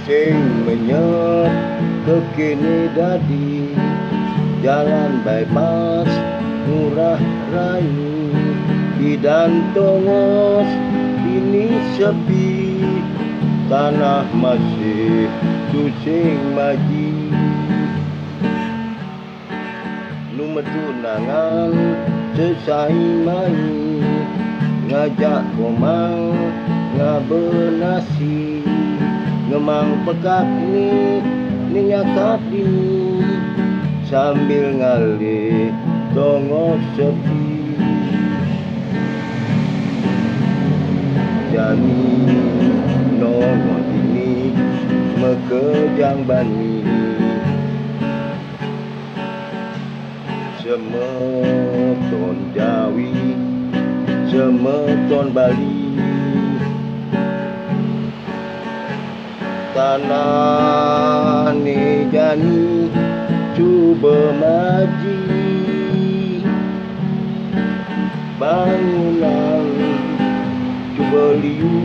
sing menyet kekini dadi jalan bypass Ngurah Rai Bidan Tongos ini sepi, tanah masih susing maji. Lumetunangan sesai main ngajak komang ngabenasi ngemang pekak ni nyakap ini sambil ngalih tongos sepi. Jani nongol ini mekejang bani semeton Jawi semeton Bali tanah ni jani cuba maji bangunan cuba liu